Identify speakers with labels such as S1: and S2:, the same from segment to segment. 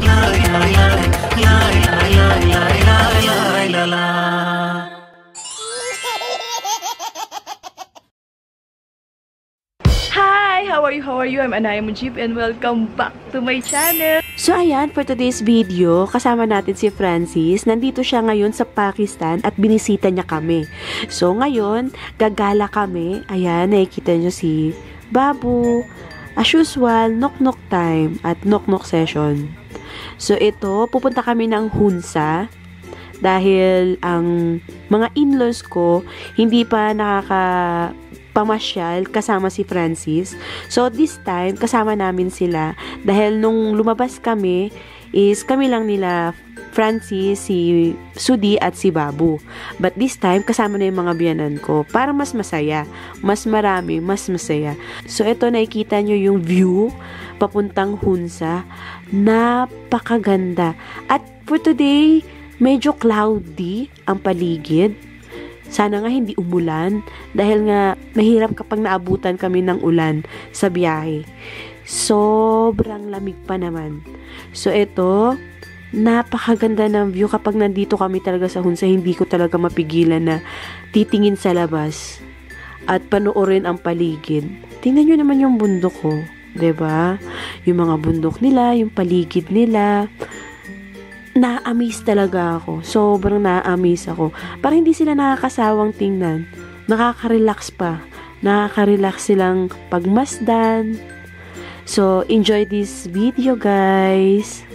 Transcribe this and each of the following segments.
S1: Hi! How are you? How are you? I'm Anaya Mujib and welcome back to my channel!
S2: So ayan, for today's video, kasama natin si Francis. Nandito siya ngayon sa Pakistan at binisita niya kami. So ngayon, gagala kami. Ayan, nakikita niyo si Babu. As usual, knock-knock time at knock-knock session. So ito, pupunta kami ng Hunza. Dahil ang mga in-laws ko, hindi pa pamasyal kasama si Francis. So this time kasama namin sila dahil nung lumabas kami is kami lang nila Francis, si Sudi at si Babu. But this time kasama na yung mga biyanan ko para mas masaya, mas marami, mas masaya. So ito nakikita nyo yung view papuntang Hunza. Napakaganda. At for today, medyo cloudy ang paligid. Sana nga hindi umulan dahil nga mahirap kapag naabutan kami ng ulan sa biyahe. Sobrang lamig pa naman. So ito, napakaganda ng view kapag nandito kami talaga sa Hunza. Hindi ko talaga mapigilan na titingin sa labas at panoorin ang paligid. Tingnan nyo naman yung bundok ko, 'di ba? Yung mga bundok nila, yung paligid nila. Na-amaze talaga ako. Sobrang na-amaze ako. Parang hindi sila nakakasawang tingnan. Nakaka-relax pa. Nakaka-relax silang pagmasdan. So, enjoy this video, guys.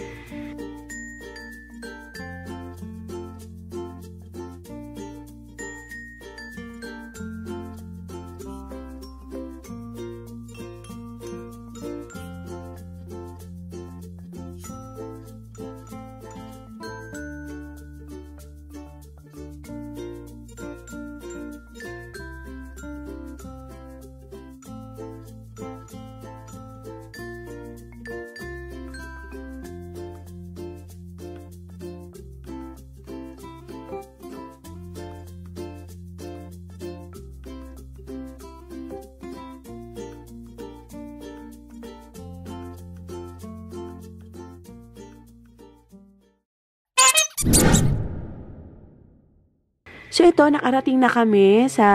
S2: So ito, nakarating na kami sa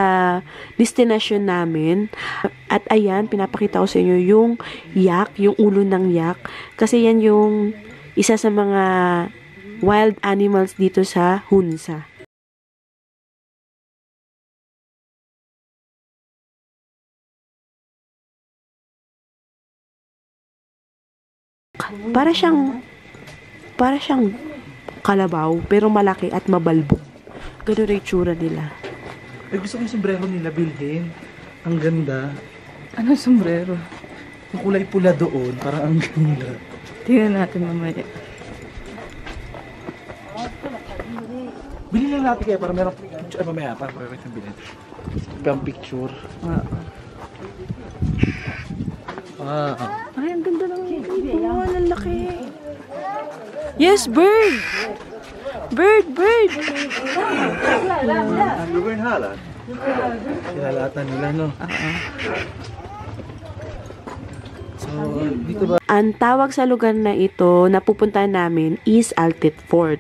S2: destination namin. At ayan, pinapakita ko sa inyo yung yak, yung ulo ng yak. Kasi yan yung isa sa mga wild animals dito sa Hunza. Para siyang kalabaw, pero malaki at mabalbog. Ganun na yung tsura nila.
S3: Gusto ko yung sombrero nila bilhin. Ang ganda.
S1: Anong sombrero?
S3: Yung kulay pula doon, parang ang ganda.
S1: Tingnan natin mamaya.
S3: Bilhin lang natin kaya para merong picture. Ay, mamaya, para pakikita yung bilhin. Pang picture. Wow.
S1: Ay, ang ganda ng oh, ang laki. Yes, bird! Bird!
S3: Ang lugar na halat. Hihalatan nila, no? So, dito ba?
S2: Ang tawag sa lugar na ito na pupuntahan namin is Altit Fort.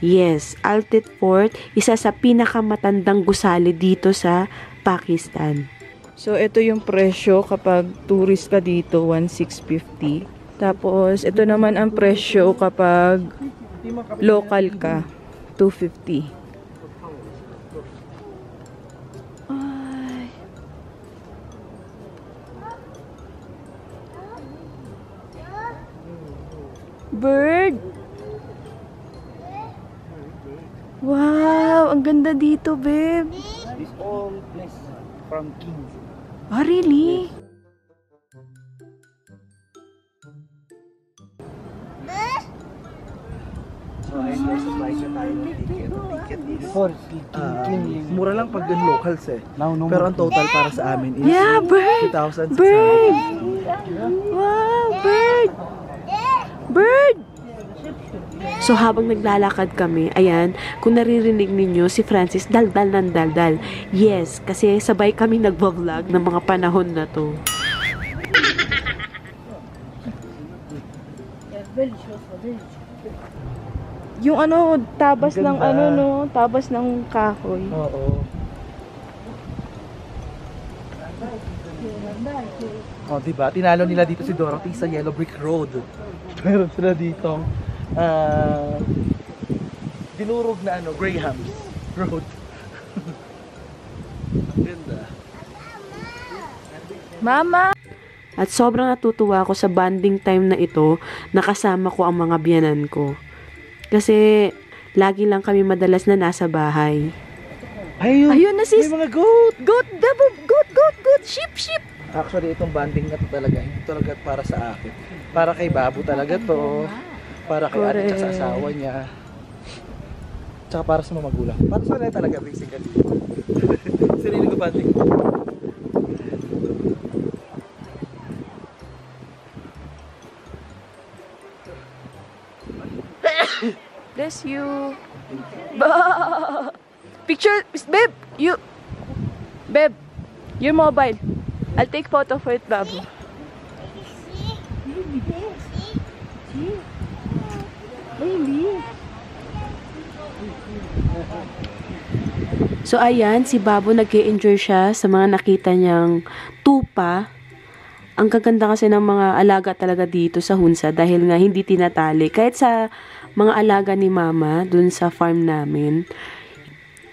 S2: Yes, Altit Fort, isa sa pinakamatandang gusali dito sa Pakistan.
S1: So, ito yung presyo kapag tourist ka dito, 1,650. Tapos, ito naman ang presyo kapag local ka, 250. Ay. Bird! Wow! Ang ganda dito, babe!
S3: This all place from kings.
S1: Ah, really?
S3: So, ayun guys, advice na tayo ng ticket is mura lang pag dun locals eh. Pero ang total para sa amin is
S1: Yeah, bird!
S3: 2,600.
S1: Bird! Wow, bird! Bird!
S2: So habang naglalakad kami, ayan, kung naririnig ninyo si Francis daldal ng daldal. Yes, kasi sabay kami nagvo-vlog ng mga panahon na to.
S1: Yung ano, tabas
S3: Ang
S1: ng
S3: ganda.
S1: ano, no? Tabas ng kahoy.
S3: Oo. Oh, diba? Tinalo nila dito si Dorothy sa Yellow Brick Road. Meron sila dito dinurog na ano, Graham's Road. Ang ganda.
S1: Mama!
S2: At sobrang natutuwa ako sa bonding time na ito, nakasama ko ang mga biyanan ko. Kasi lagi lang kami madalas na nasa bahay.
S3: Ayun!
S1: Ayun na, sis!
S3: May mga goat!
S1: Goat! Goat! Sheep!
S3: Actually, itong banding na to talaga, hindi talaga para sa akin. Para kay Babu talaga to. Para kay Ate at sa asawa niya. Tsaka para sa mga magulang. Para sa kanila talaga, basically. Sarili ko banding.
S1: Bless you. Picture, babe, babe, your mobile. I'll take photo for it, Babu. Baby.
S2: So ayan, si Babo nag-enjoy siya sa mga nakita niyang tupa. Ang gaganda kasi ng mga alaga talaga dito sa Hunza dahil nga hindi tinatali. Kahit sa mga alaga ni Mama dun sa farm namin,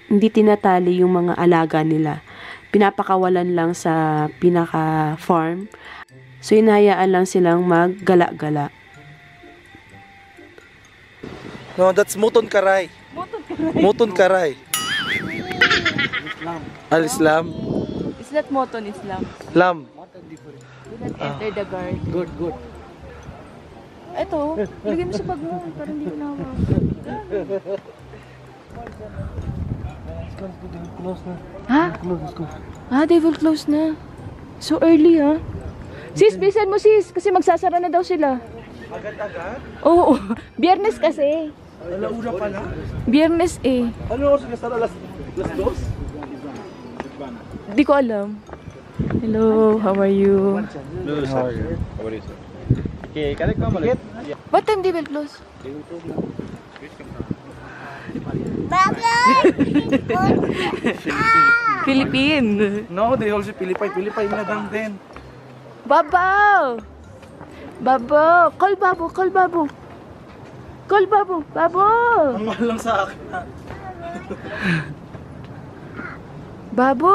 S2: hindi tinatali yung mga alaga nila. Pinapakawalan lang sa pinaka-farm. So inayaan lang silang maggala-gala.
S3: No, that's Moton Karay. Moton Karay. Al-Islam.
S1: It's not Moton Islam.
S3: Lam.
S1: Do not enter the garden.
S3: Good.
S1: Ito, lagay mo sa bag mo para hindi ko nahawakan. Ha? They will close na. So early, ha? Sis, bisan mo, sis. Kasi magsasara na daw sila.
S3: Agad-agad?
S1: Oo. Biyernes kasi.
S3: Alauna pala.
S1: Biyernes eh.
S3: Ano oras ka start? Alas 2?
S1: Di ko alam. Hello, how are you?
S4: No, sir. How are you, sir? Okay, can I come a little? Yeah.
S1: What time they will close? Philippine.
S3: No, they also Pilipay. Pilipay na lang din.
S1: Babaw! Babo! Call Babo! Call Babo! Call Babo! Babo!
S3: Ang mahal lang sa akin.
S1: Babo!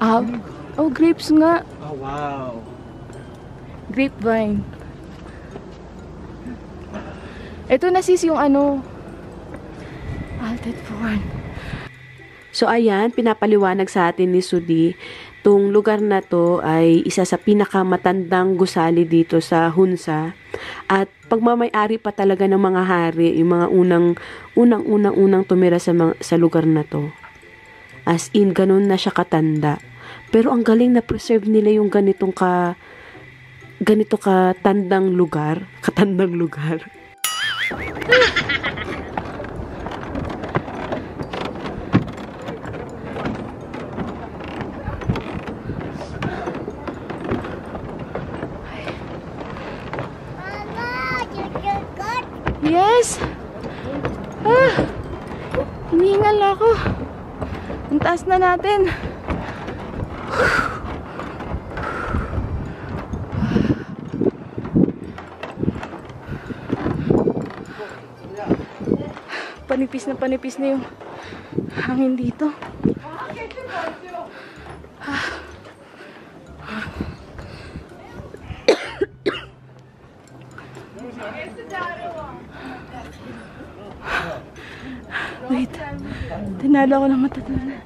S1: Ah, oh, grapes nga.
S3: Oh, wow.
S1: Grapevine. Ito na sis yung ano. Alted Fawn.
S2: So ayan, pinapaliwanag sa atin ni Sudi, tong lugar na to ay isa sa pinakamatandang gusali dito sa Hunza at pagmamay-ari pa talaga ng mga hari, yung mga unang tumira sa lugar na to. As in, ganun na siya katanda. Pero ang galing na preserve nila yung ganito katandang lugar.
S1: Yes! Hinihingal ako. Ang taas na natin. Panipis na yung hangin dito. Wait. Tinalo ako ng matatunan.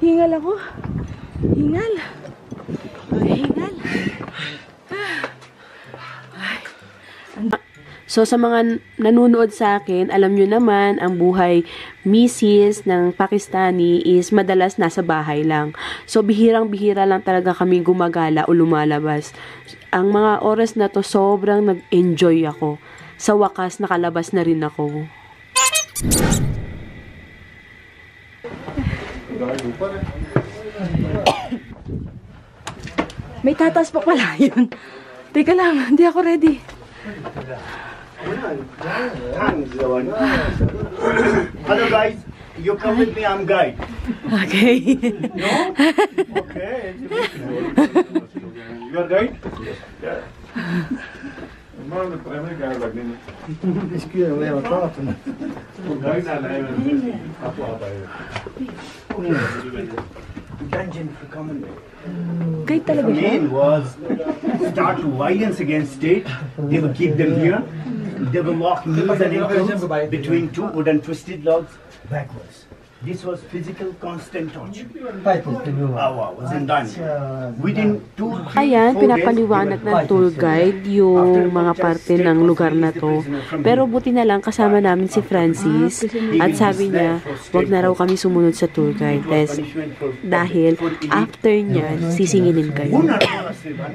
S1: Hingal ako. Hingal.
S2: So, sa mga nanonood sa akin, alam nyo naman, ang buhay misis ng Pakistani is madalas nasa bahay lang. So, bihirang-bihira lang talaga kami gumagala o lumalabas. Ang mga oras na to, sobrang nag-enjoy ako. Sa wakas, nakalabas na rin ako.
S1: May tatas pa pala yun. Teka lang, hindi ako ready.
S5: Hello guys, you come with me, I'm guide.
S1: Okay.
S5: No? Okay. You are guide? Yeah.
S1: Guide
S5: The
S1: talaga siya.
S5: main was start violence against state. They will keep them here. They will lock knees and ankles between two wooden twisted logs backwards. This was physical constant torture. Wasn't done. Within 2-3
S2: Ayan, pinapaliwanag ng tour guide yung mga parte ng lugar na to. Pero buti na lang kasama namin si Francis at sabi niya, wag na raw kami sumunod sa tour guide dahil after niya, sisingilin kayo.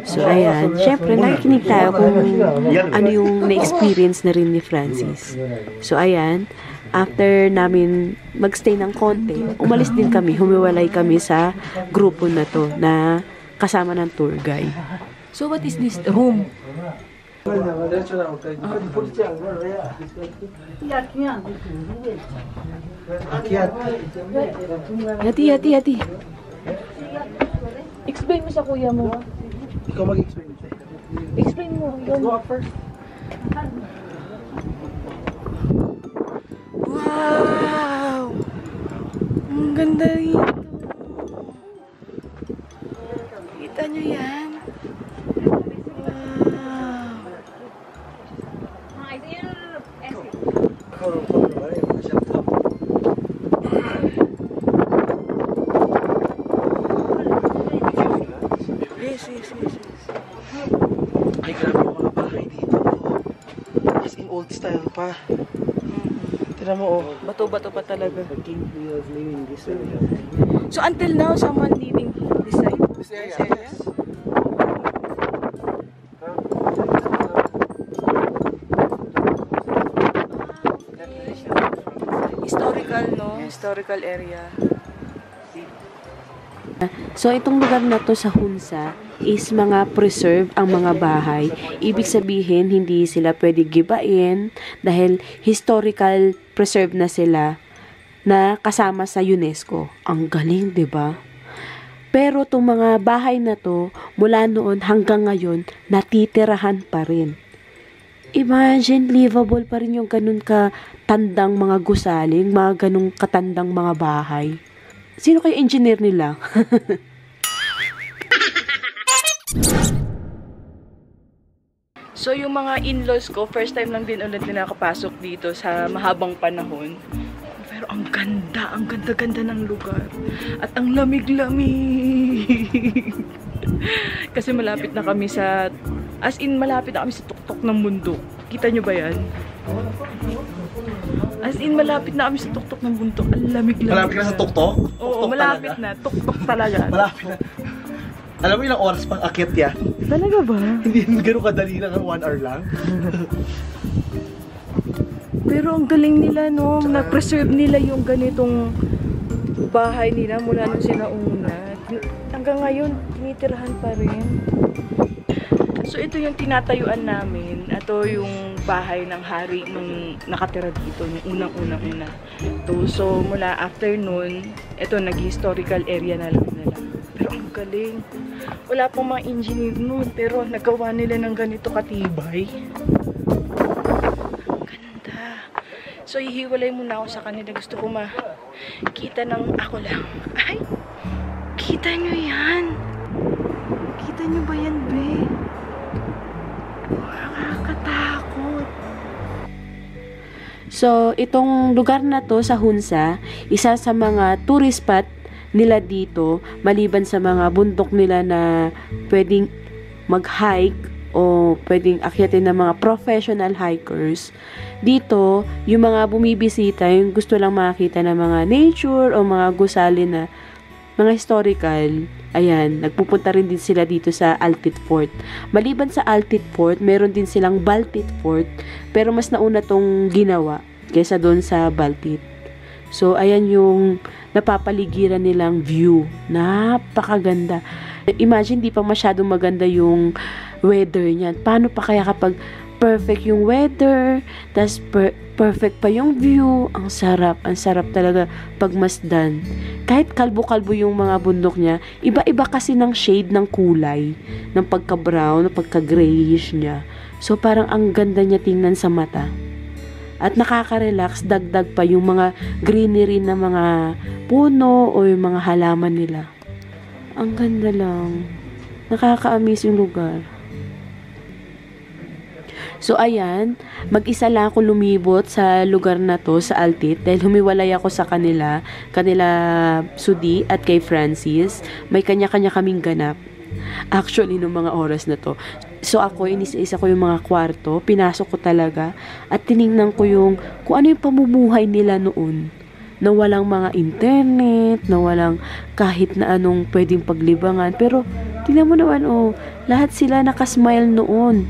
S2: So ayan, syempre nakikinig tayo kung ano yung na-experience na rin ni Francis. So ayan, after namin magstay ng konti, umalis din kami, humiwalay kami sa grupo na to na kasama ng tour guide.
S1: So what is this room? Hati. Explain mo sa kuya mo.
S3: Ikaw mag-explain.
S1: Explain mo.
S3: Go up first.
S1: Wow! Ang ganda rito. Kita nyo yan? Yes.
S3: Ay, grabe yung mga bahay dito. As in old style pa. Tira mo, oh.
S1: Bato-bato pa talaga. So until now, someone living this side?
S3: This area? Yes.
S1: Historical, no? Historical area.
S2: So, itong lugar na to sa Hunza is mga preserve ang mga bahay. Ibig sabihin, hindi sila pwede gibain dahil historical preserve na sila na kasama sa UNESCO. Ang galing, 'di ba? Pero itong mga bahay na to, mula noon hanggang ngayon, natitirahan pa rin. Imagine, livable pa rin yung ganun katandang mga gusaling, mga ganun katandang mga bahay. Sino kayo engineer nila?
S1: So yung mga in-laws ko, first time lang din ulit na nakapasok dito sa mahabang panahon. Pero ang ganda-ganda ng lugar. At ang lamig-lamig. Kasi malapit na kami sa, malapit na kami sa tuktok ng bundok. Kita nyo ba yan? As in, malapit na kami sa tuktok ng bundok. Ang lamig-lamig.
S3: Malapit ka na sa tuktok?
S1: Oo, malapit na. Tuktok talaga.
S3: Malapit na. Alam mo ilang oras pang akit ya?
S1: Talaga ba?
S3: Hindi gano'ng kadali lang, 1 hour lang.
S1: Pero ang galing nila, no? Na-preserve nila yung ganitong bahay nila mula nung sinauna. Hanggang ngayon, tinitirahan pa rin. So, ito yung tinatayuan namin. Ito yung bahay ng hari nung nakatira dito, yung unang-una. So, mula after nun, ito, nag-historical area na lang nila. Pero ang galing. Wala pang mga engineer nun, pero nagawa nila ng ganito katibay. Ang ganda. So, ihiwalay muna ako sa kanila. Gusto ko makita ng ako lang. Ay! Kita nyo yan! Kita nyo ba yan, be? Nakakatakot.
S2: So, itong lugar na to sa Hunza, isa sa mga tourist spot nila dito, maliban sa mga bundok nila na pwedeng mag-hike o pwedeng akyatin ng mga professional hikers. Dito, yung mga bumibisita, yung gusto lang makakita ng mga nature o mga gusali na mga historical, ayan, nagpupunta rin din sila dito sa Altit Fort. Maliban sa Altit Fort, meron din silang Baltit Fort, pero mas nauna tong ginawa kaysa doon sa Baltit. So, ayan yung napapaligiran nilang view. Napakaganda. Imagine, di pa masyadong maganda yung weather niyan. Paano pa kaya kapag perfect yung weather, tas perfect pa yung view, ang sarap talaga pagmasdan. Kahit kalbo-kalbo yung mga bundok niya, iba-iba kasi ng shade ng kulay, ng pagka-brown, ng pagka-grayish niya. So parang ang ganda niya tingnan sa mata. At nakaka-relax, dagdag pa yung mga greenery na mga puno o yung mga halaman nila. Ang ganda lang. Nakaka-amaze yung lugar. So, ayan, mag-isa lang ako lumibot sa lugar na to, sa Altit, dahil humiwalay ako sa kanila Sudi at kay Francis. May kanya-kanya kaming ganap. Actually, nung mga oras na to. So, ako, inisa-isa ko yung mga kwarto, pinasok ko talaga, at tiningnan ko kung ano yung pamumuhay nila noon. Na walang mga internet, na walang kahit na anong pwedeng paglibangan. Pero, tingnan mo naman, lahat sila nakasmile noon.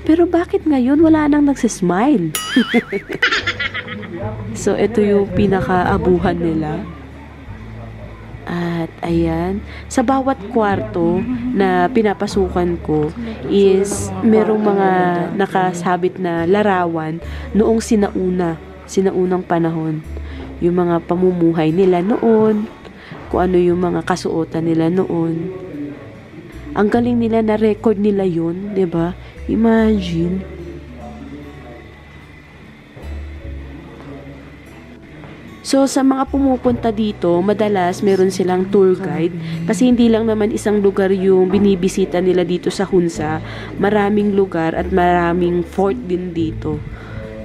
S2: Pero bakit ngayon wala nang nagsismile? So, ito yung pinakaabuhan nila. At, ayan. Sa bawat kwarto na pinapasukan ko is merong mga nakasabit na larawan noong sinaunang panahon. Yung mga pamumuhay nila noon, kung ano yung mga kasuotan nila noon. Ang galing nila na record nila yun, 'di ba? Imagine. So, sa mga pumupunta dito, madalas meron silang tour guide kasi hindi lang naman isang lugar yung binibisita nila dito sa Hunza. Maraming lugar at maraming fort din dito.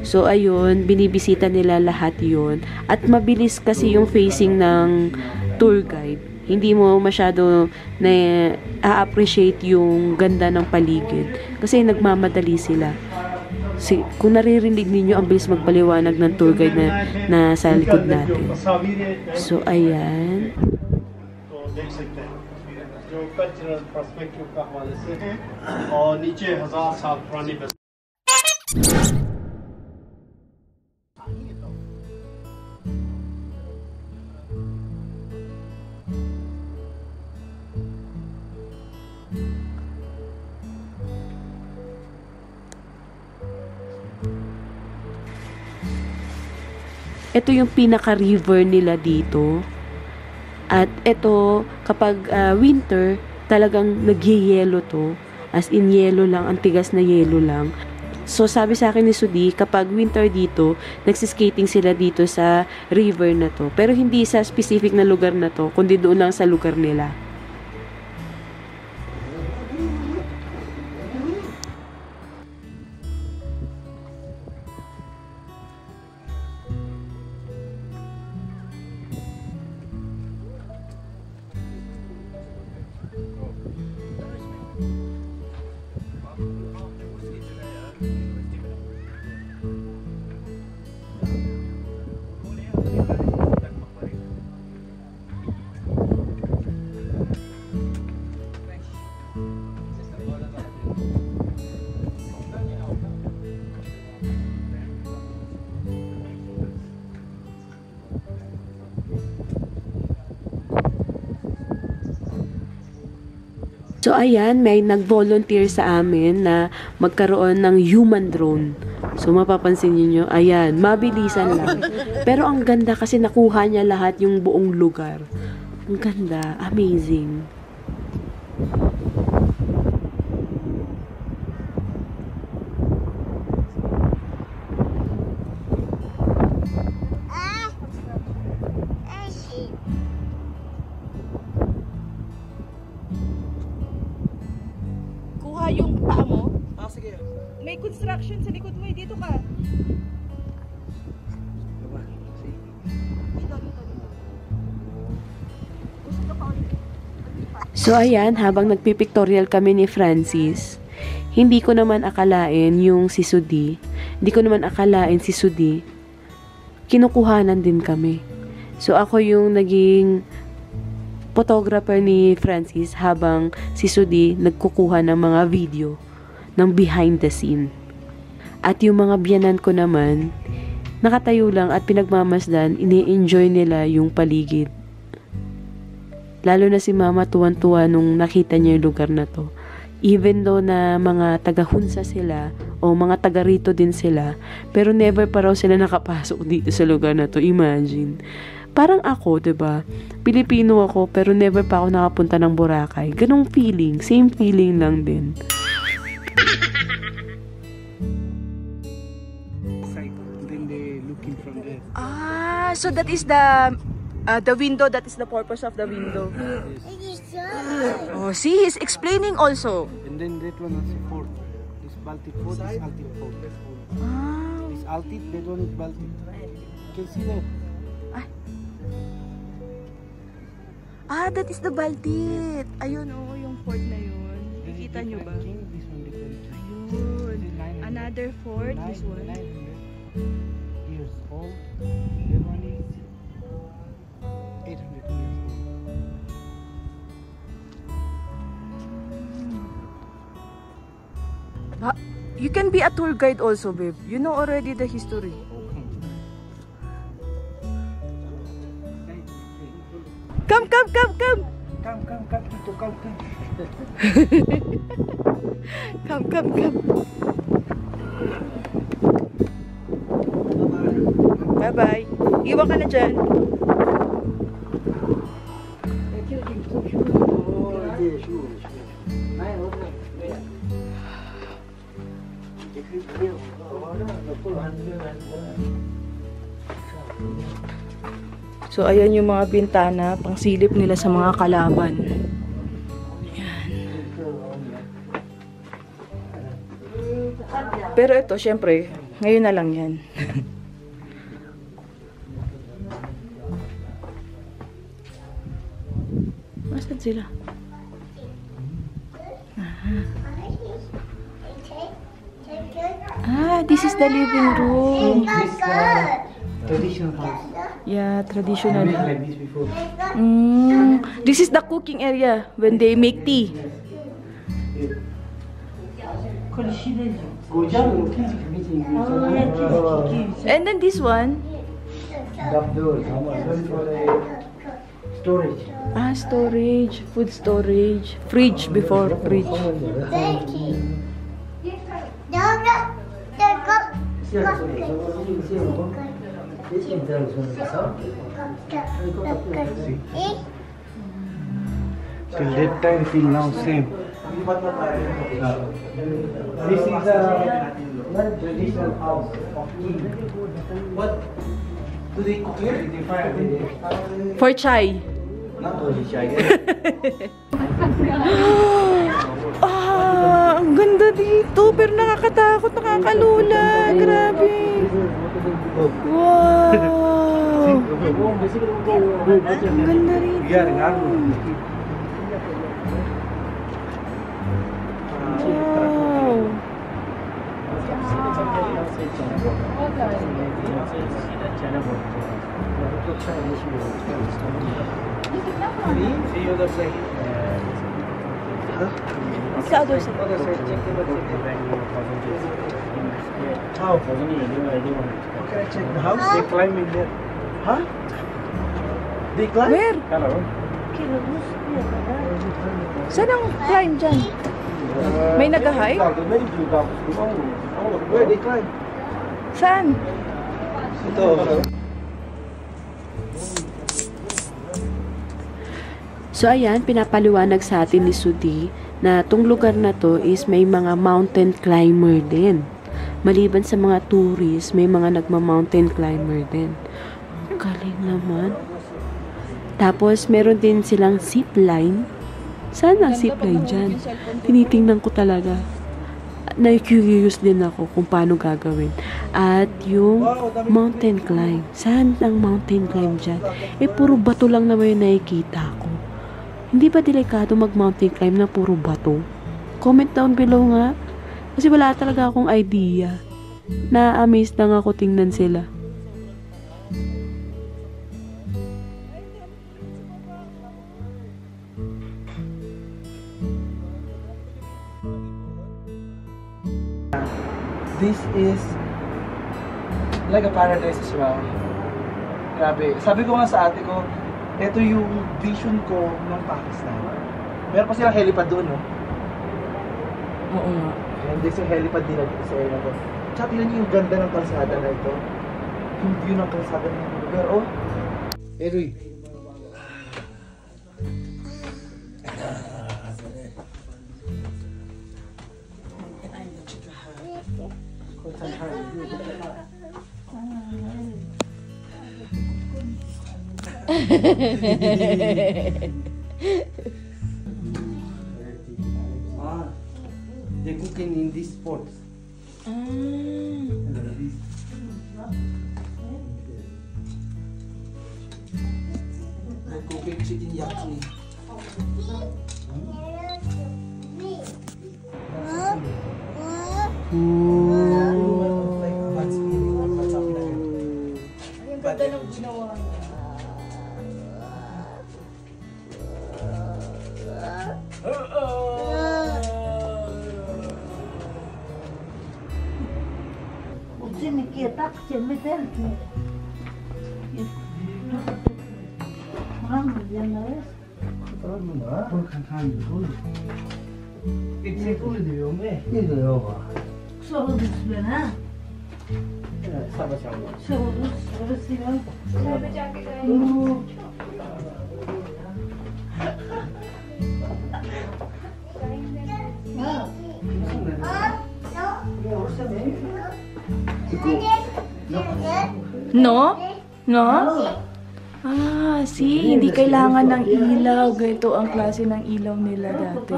S2: So, ayun, binibisita nila lahat yun. At mabilis kasi yung facing ng tour guide. Hindi mo masyado na-appreciate yung ganda ng paligid. Kasi nagmamadali sila. Kung naririnig ninyo, ang bilis magpaliwanag ng tour guide na sa likod natin. So, ayan. Ito yung pinaka-river nila dito. At ito, kapag winter, talagang nagyeyelo to. As in, yelo lang. Ang tigas na yelo lang. So, sabi sa akin ni Sudi, kapag winter dito, nagsiskating sila dito sa river na to. Pero hindi sa specific na lugar na to, kundi doon lang sa lugar nila. So, ayan, may nag-volunteer sa amin na magkaroon ng human drone. So, mapapansin niyo, ayan, mabilisan lang. Pero ang ganda kasi nakuha niya lahat yung buong lugar. Ang ganda, amazing.
S1: Yung paa mo?
S3: Sige.
S1: May construction sa likod mo, dito ka.
S2: So, ayan, habang nagpipictorial kami ni Francis, Hindi ko naman akalain yung si Sudi. Hindi ko naman akalain si Sudi. Kinukuhanan din kami. So ako yung naging photographer ni Francis habang si Sudi nagkukuha ng mga video ng behind the scene. At yung mga biyanan ko naman, nakatayo lang at pinagmamasdan, ini-enjoy nila yung paligid. Lalo na si Mama tuwan-tuwa nung nakita niya yung lugar na to. Even though na mga taga-Hunza sila o mga taga rito din sila, pero never pa raw sila nakapasok dito sa lugar na to. Imagine. Parang ako, 'di ba? Pilipino ako pero never pa ako nakapunta ng Boracay. Ganong feeling, same feeling lang din.
S3: Then they looking from there.
S1: Ah, so that is the window, that is the purpose of the window. Oh, see, he's explaining also.
S3: And then that one is fort. This Baltic fort is Altit fort.
S1: Ah,
S3: This Altit, that one is Baltic. Can see that?
S1: that is the Baltit. Ayun, oh, yung fort na yun. Nakikita nyo ba?
S3: This one different.
S1: Ayun. Another fort, this one.
S3: 900 years old. That one is 800 years old.
S1: You can be a tour guide also, babe. You know already the history. Come, come, come, come.
S3: Come, Tito, come.
S1: Come, come, come. Bye-bye. Iwan ka na dyan. So, ayan yung mga bintana, pang silip nila sa mga kalaban. Ayan. Pero ito, syempre, ngayon na lang yan. Nasaan sila? This is the living room.
S3: Traditional house.
S1: Yeah, traditional.
S3: Like this before.
S1: This is the cooking area when they make tea. And then this one.
S3: Storage.
S1: Storage. Food storage. Fridge before fridge.
S3: Till that time, till now, same. This is a traditional house of king. What do they cook here? They fire it.
S1: For chai.
S3: Not only chai.
S1: Ang ganda dito. Pero nakakatakot, nakakalula. Grabe. Wow. Ang ganda rito. Wow.
S3: See you the side.
S1: It's the other side.
S3: How? Okay, check the house. They climb in there. Huh? They climb?
S1: Where? Saan ang climb dyan? May nag-hike?
S3: Where they climb?
S1: Saan?
S3: Ito.
S2: So ayan, pinapaliwanag sa atin ni Sudi na tong lugar na to is may mga mountain climber din. Maliban sa mga tourists, may mga nagma-mountain climber din. Galing naman. Tapos meron din silang zip line. Saan ang zip line dyan? Tinitingnan ko talaga. Na-curious din ako kung paano gagawin. At yung mountain climb. Saan ang mountain climb dyan? Puro bato lang naman yung nakikita ko. Hindi ba delikado mag-mountain climb na puro bato? Comment down below nga. Kasi wala talaga akong idea. Na-amaze lang ako tingnan sila.
S3: This is like a paradise as well. Grabe. Sabi ko nga sa ate ko, ito yung vision ko ng Pakistan. Meron pa silang helipad doon, no?
S1: Oo nga.
S3: And this yung helipad nila dito sa area ko. Tsaka tingnan niyo yung ganda ng kalsada na ito. Yung view ng kalsada ng lugar, oh. Eroy.
S5: They cooking in these pots.
S3: They're cooking chicken yakni.
S1: No? No? Ah, see, hindi kailangan ng ilaw. Ganito ang klase ng ilaw nila dati.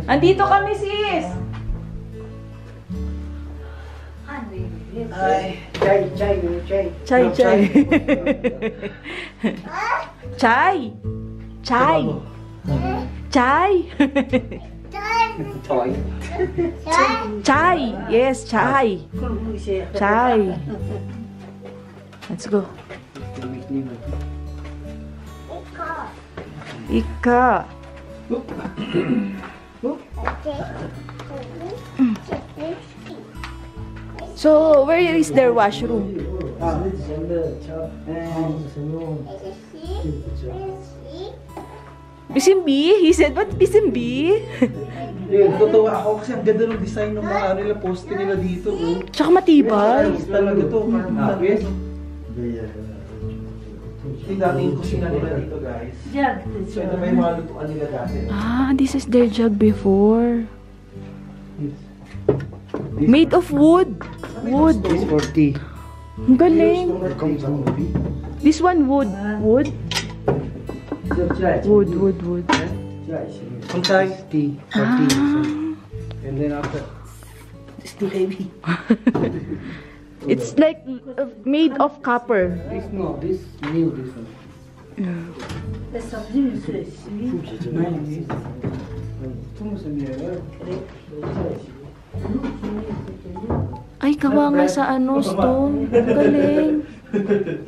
S1: Andito kami, sis!
S5: Ay, chai.
S1: Chai, chai. Chai! Chai! Chai! Chai! Yes, chai! Chai! Let's go. Ika! So, where is their washroom? Bisimbi? He said, what Bisimbi?
S3: Totoo ako kasi ang ganda ng design ng mga nila poste nila dito. Oh.
S1: Tsaka matibay.
S3: Ayos talaga to. Yung dating kusina nila dito, guys. So ito pa yung mga lutuan nila dati.
S1: Ah, this is their jug before. Made of wood. Wood.
S5: This for tea.
S1: Ang galing.
S5: Comes on the tea.
S1: This one wood. Wood? Wood, wood, wood.
S3: Sometimes
S5: Tea for tea. And then after, it's too heavy.
S1: It's like made of copper.
S5: This no, this new this one.
S1: Ay, gawa nga sa ano, stone. Ang galing.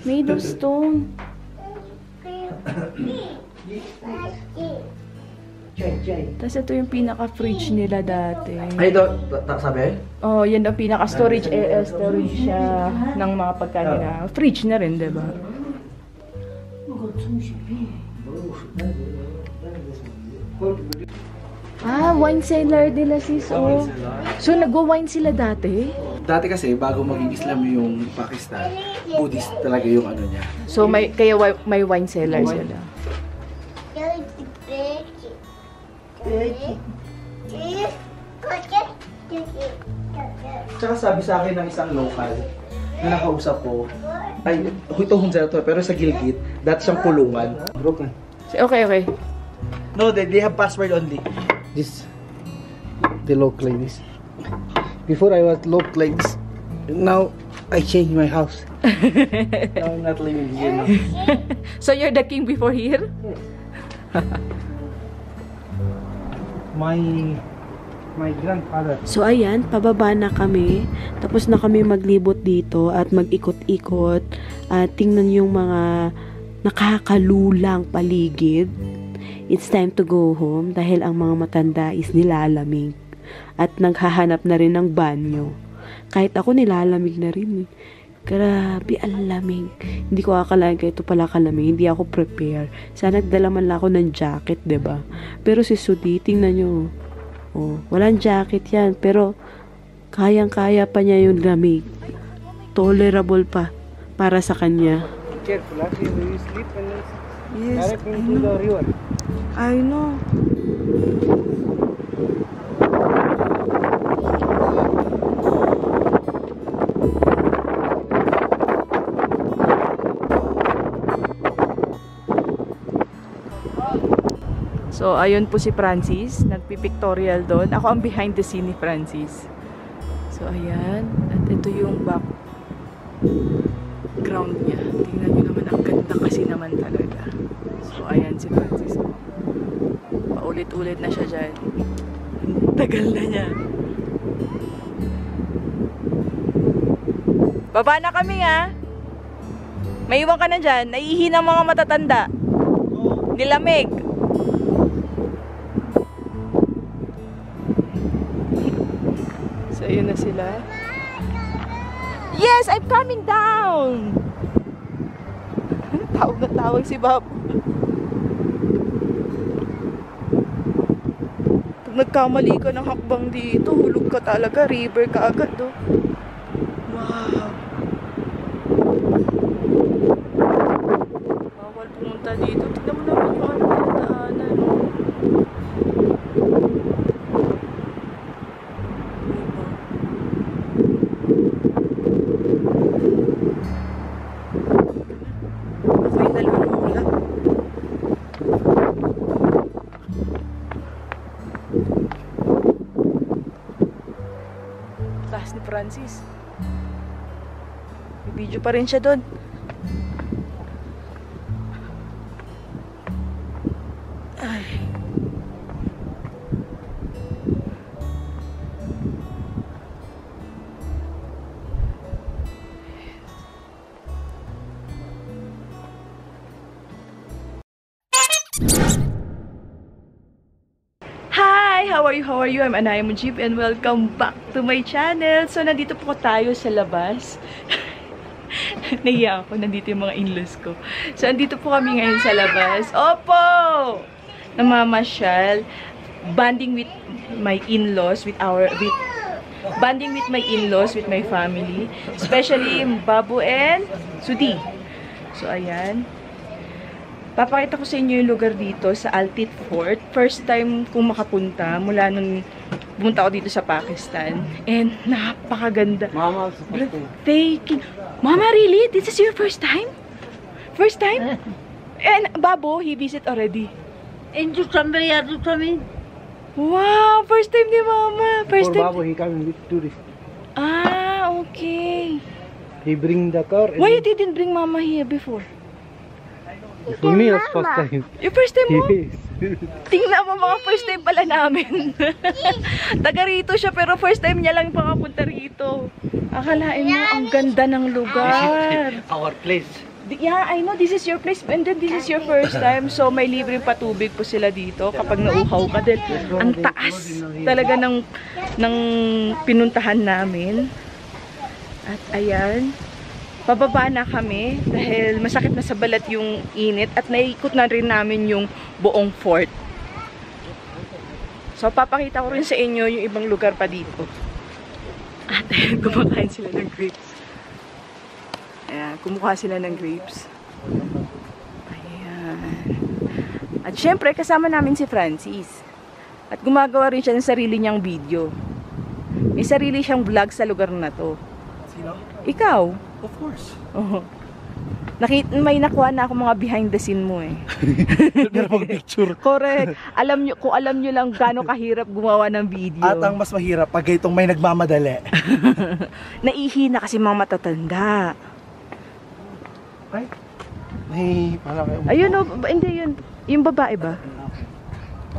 S1: Made of stone. Tapos ito yung pinaka-fridge nila dati.
S3: Ay, ito, sabi?
S1: Oh, yan ang pinaka-storage storage siya ng mga pagkain na. Fridge na rin, diba? Ah, wine cellar nila sis. Oh. So, nagwa-wine sila dati?
S3: Dati kasi, bago maging Islam yung Pakistan, Buddhist talaga yung ano niya.
S1: So, kaya may wine cellar sila.
S3: Tsaka sabi sa akin ng isang local na nakausap ko, ay, ito Hunza to, pero sa Gilgit, dati siyang kulungan.
S5: Broken.
S1: Okay, okay.
S3: No, they have password only.
S5: This, they look like this. Before I was looked like this. Now I changed my house. Now I'm not living here now.
S1: So, you're the king before here?
S3: my grandfather.
S2: So ayan, pababa na kami. Tapos na kami maglibot dito at mag-ikot-ikot. At tingnan yung mga nakakalulang paligid. It's time to go home dahil ang mga matanda is nilalamig. At naghahanap na rin ng banyo. Kahit ako nilalamig na rin. Grabe, ang lamig. Hindi ko akalain kaya ito pala kalamig. Hindi ako prepare. Sana nagdala man lang ako ng jacket, 'di ba? Pero si Sudi, tingnan nyo. Oh, walang jacket yan. Pero, kayang-kaya pa niya yung lamig. Tolerable pa para sa kanya.
S3: Careful, you sleep and
S1: Yes,
S3: direct into the river.
S1: I know. So, ayun po si Francis. Nagpipictorial doon. Ako ang behind the scene ni Francis. So, ayan. At ito yung background niya. Tingnan nyo naman. Ang ganda kasi naman talaga. So, ayan si Francis. Paulit-ulit na siya dyan. Tagal na niya. Baba na kami, ha? May iwan ka na dyan. Naiihi ng mga matatanda. Nilamig. So, ayun na sila. Yes, I'm coming down! Tawag na tawag si Bob. Pag nagkamali ka ng hakbang dito, hulog ka talaga. River ka agad, oh. Wow. Bawal pumunta dito. Tignan mo naman yung ano yung daanan, oh. Taas ni Francis. May video pa rin siya doon. Ay. Hi! How are you? How are you? I'm Anaya Mujib and welcome back to my channel. So, nandito po tayo sa labas. Nahiya ako. Nandito yung mga in-laws ko. So, nandito po kami ngayon sa labas. Opo! Namamasyal. Bonding with my in-laws, bonding with my in-laws, with my family. Especially Babu and Sudi. So, ayan. Papakita ko sa inyo yung lugar dito sa Altit Fort. First time kong makapunta mula nung pumunta ako dito sa Pakistan. And napakaganda.
S3: Mama,
S1: Breathtaking. Mama, really? This is your first time? First time? And Babu, he visit already.
S6: Into somebody else to come in.
S1: Wow, first time ni Mama. First time.
S3: Babu, he coming with tourist.
S1: Ah, okay.
S3: He bring the car.
S1: Why you didn't bring Mama here before?
S3: For me, it's first time.
S1: Yung first time mo?
S3: Yes.
S1: Tingnan mo, mga first time pala namin. Taga rito siya, pero first time niya lang pakapunta rito. Akalain mo, ang ganda ng lugar.
S3: Our place.
S1: Yeah, I know, this is your place, and then this is your first time. So, may libreng patubig po sila dito kapag nauuhaw ka. Dahil ang taas talaga ng pinuntahan namin. At ayan, pababa na kami dahil masakit na sa balat yung init at naikot na rin namin yung buong fort. So, papakita ko rin sa inyo yung ibang lugar pa dito. At ayan, kumakain sila ng grapes. Ayan, kumuha sila ng grapes. Ayan. At syempre, kasama namin si Francis. At gumagawa rin siya ng sarili niyang video. May sarili siyang vlog sa lugar na to.
S3: Sino?
S1: Ikaw?
S3: Of course.
S1: Oh. May nakuha na ako mga behind the scene mo eh.
S3: Picture.
S1: Correct. Kung alam nyo lang gaano kahirap gumawa ng video.
S3: At ang mas mahirap, pag itong may nagmamadali.
S1: Naihi na kasi mga matatanda.
S3: Ay, may pala kayo.
S1: Ayun o, hindi yun. Yung babae ba?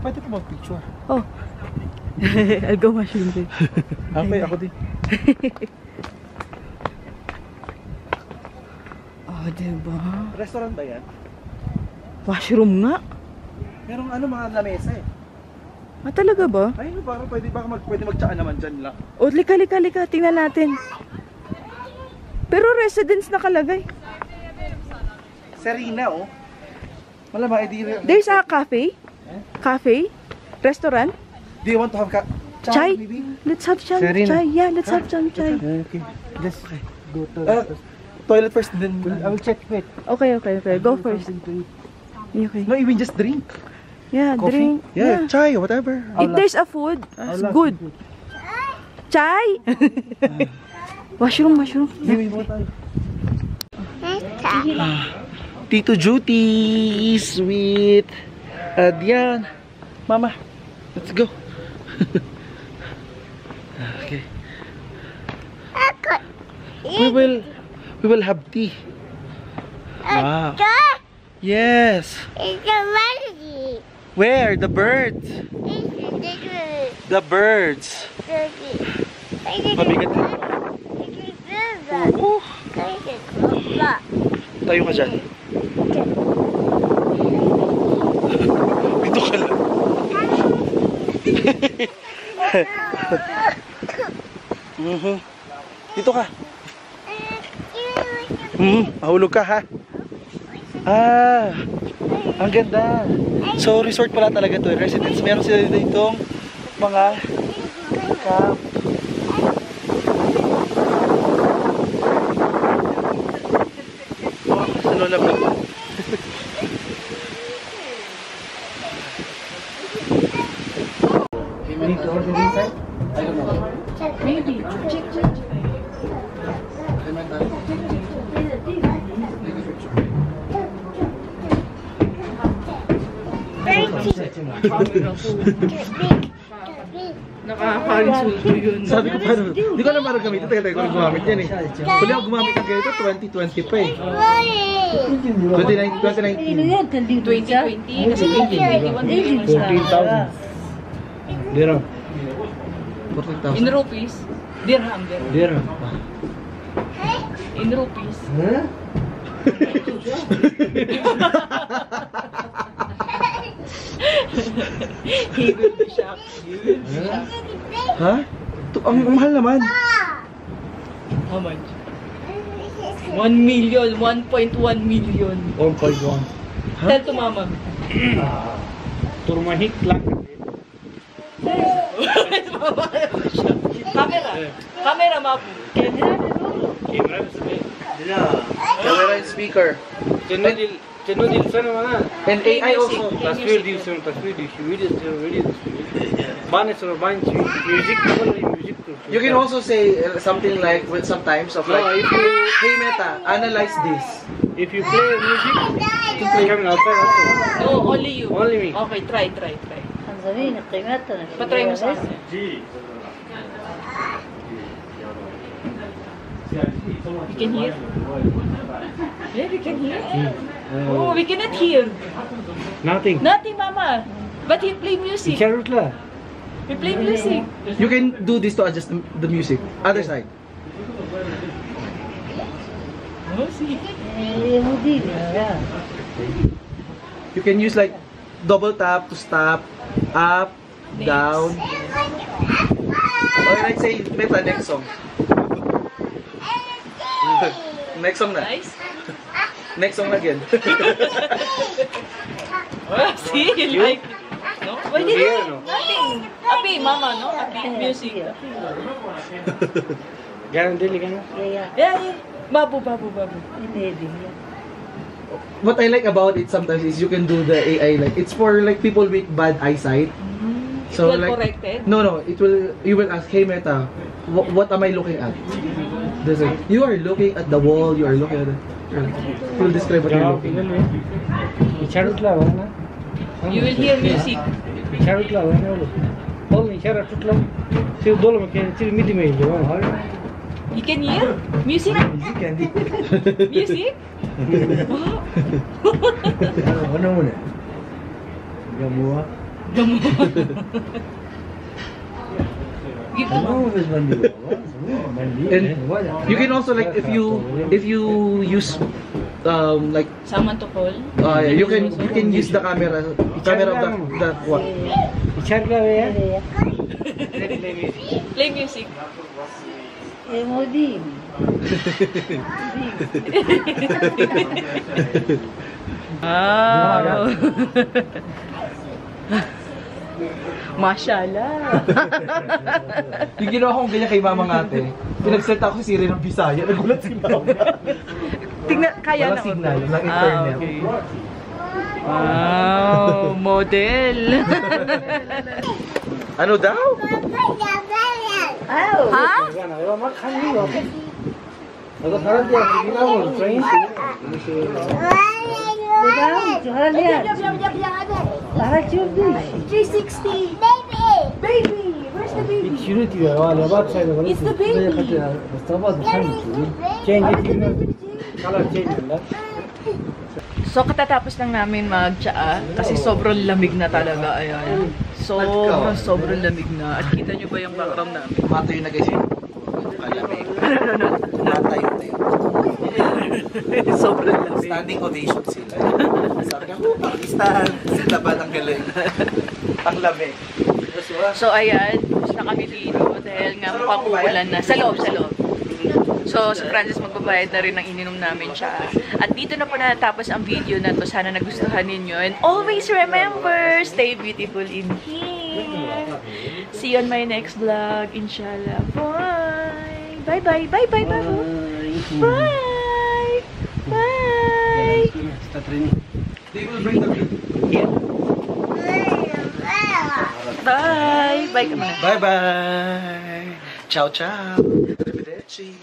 S3: Pwede ko mag-picture.
S1: Oh. I'll go mushroom din.
S3: Okay, ako din.
S1: Oh, diba?
S3: Restaurant ba yan?
S1: Washroom nga.
S3: Merong ano mga lamesa eh.
S1: Ah, talaga ba?
S3: Ay, parang pwede magtsaka naman dyan lang.
S1: O, lika. Tingnan natin. Pero residence nakalagay.
S3: Serena, oh. Malamang,
S1: There's a cafe. Cafe. Restaurant.
S3: Do you want to have
S1: Chai.
S3: maybe?
S1: Let's have some
S3: Serena.
S1: chai. Yeah, let's have some chai.
S3: Okay. Let's go to toilet first, then I will check. Wait.
S1: Okay. Go first. Okay.
S3: No, even just drink.
S1: Yeah,
S3: Coffee?
S1: drink.
S3: Yeah, chai, whatever.
S1: If there's a food, it's good. Chai. Washroom.
S3: Tito Juti, sweet. Diyan. Mama, let's go. Okay. We will have tea. Wow. Yes.
S6: It's a monkey.
S3: Where? The birds. The birds. Mabigat. Oo. Tayo ka dyan. Dito ka lang. Dito ka. Mahulog ka ha. Ah, ang ganda. So resort pala talaga to, residence. Meron sila ditong mga camp. Oh, ano na ba?
S1: Nakaka-insulto yun.
S3: Sabi ko paano, hindi ko alam paano gamitin. Tagal-tagal ko gumamit yan eh. Huli ako gumamit ng ganito, 2020 pa eh. 2019.
S1: 2020, kasi 2021,
S3: 14,000. Dirham.
S1: in rupees. Dirham.
S3: Dirham.
S1: In rupees. He will be shocked.
S3: Ha? Ang mahal naman.
S1: How much? 1 million, 1.1 million.
S3: 1.1.
S1: Tell to mama.
S4: Turmahik lang.
S1: Camera, mabu.
S3: Camera and speaker.
S4: Channel din sana mana.
S3: And AI also.
S4: Tasvir diyorsun, video. Bana sonra music.
S3: You can also say something like with sometimes of like, hey Meta, analyze this.
S4: If you play music, you can come outside also.
S1: No, only you.
S4: Only me.
S1: Okay, try. Patry mo sa akin. We can hear. Yeah, we can hear. Oh, we cannot hear.
S4: Nothing.
S1: Nothing, mama. But he play music.
S4: Charut lah.
S1: He play music.
S3: You can do this to adjust the music. Other side.
S1: Oh, see.
S3: You can use like double tap to stop, up, down. Or let's say Meta, next song. Next song na.
S1: Nice.
S3: Next song again.
S1: Oh, see, you like it. No? Why did
S4: hear,
S1: you?
S4: no?
S1: Nothing. Happy, mama, no? Happy music.
S4: Ganon dili ganon.
S1: Yeah. Babu.
S3: What I like about it sometimes is you can do the AI like it's for like people with bad eyesight. So
S1: Well
S3: like
S1: corrected.
S3: no, you will ask, hey Meta, what am I looking at? Does it, you are looking at the wall, you are looking at the, it will describe what you're looking at.
S4: Charut lah mana.
S1: You will hear music.
S4: Charut lah mana lo. Only charut lah. Siu dolo makin siu midi mai je.
S1: You can hear music. Music?
S3: Mana mana? Yang buah. And you can also like if you use like
S1: Someone to call?
S3: you can use the camera of the what?
S1: Play music. Wow. Mashallah.
S3: Yung ginawa kong ganyan kay mama ngate, pinagsalita ko si Siri ng Bisaya, nagulat si mama.
S1: Tingnan, kaya
S3: Walang
S1: na.
S3: signal, walang internet.
S1: Okay. Wow, model.
S3: Ano daw?
S1: Ha?
S4: It's the baby.
S1: So, katatapos lang namin mag-tsaa kasi sobrang lamig na talaga. Ayan. Sobrang lamig na. At kita nyo ba yung background namin?
S3: Matayo na guys yun. Malamig. Matayo na yun.
S1: Sobrang lamig.
S3: Standing ovation sila. Sabi ka, Pakistan. Sila ba ng galing? Ang lamig.
S1: So, ayan. Tapos na kami dito dahil nga mukhang uulan na. Sa loob. So, si Francis magbabayad na rin ng ininom namin siya. At dito na po natapos ang video na to. Sana nagustuhan ninyo. And always remember, stay beautiful in here. See you on my next vlog, inshallah. Bye! Bye! Bye!
S3: They will bring the
S1: Bye! Bye ka muna.
S3: Bye-bye! Ciao, ciao! Arrivederci!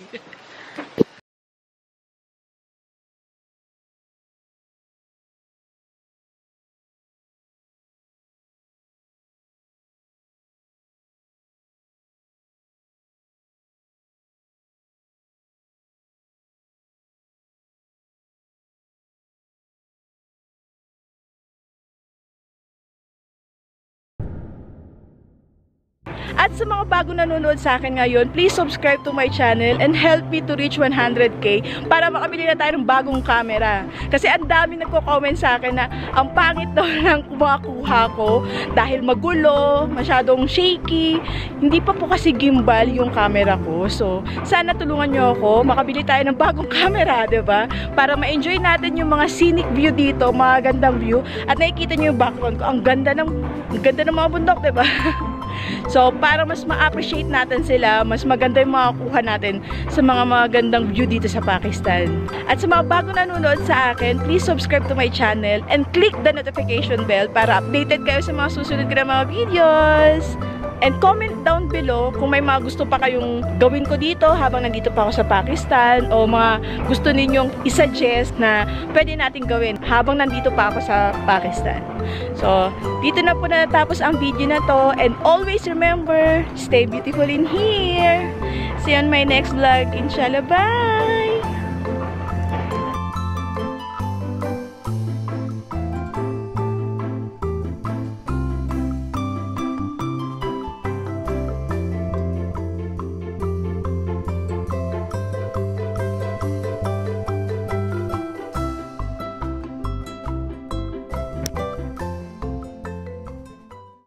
S1: At sa mga bago nanonood sa akin ngayon, please subscribe to my channel and help me to reach 100k para makabili na tayo ng bagong camera. Kasi ang dami nagko-comment sa akin na ang pangit daw ng kumakuha ko dahil magulo, masyadong shaky. Hindi pa po kasi gimbal yung camera ko. So, sana tulungan nyo ako, makabili tayo ng bagong camera, diba? Para ma-enjoy natin yung mga scenic view dito, mga gandang view. At nakikita nyo yung background ko, ang ganda ng mga bundok, diba? So, para mas ma-appreciate natin sila, mas maganda yung makakuha natin sa mga magandang view dito sa Pakistan. At sa mga bago nanonood sa akin, please subscribe to my channel and click the notification bell para updated kayo sa mga susunod ko na mga videos. And comment down below kung may mga gusto pa kayong gawin ko dito habang nandito pa ako sa Pakistan o mga gusto ninyong isuggest na pwede natin gawin habang nandito pa ako sa Pakistan. So, dito na po natapos ang video na to and always remember, stay beautiful in here. See you on my next vlog. Inshallah, bye!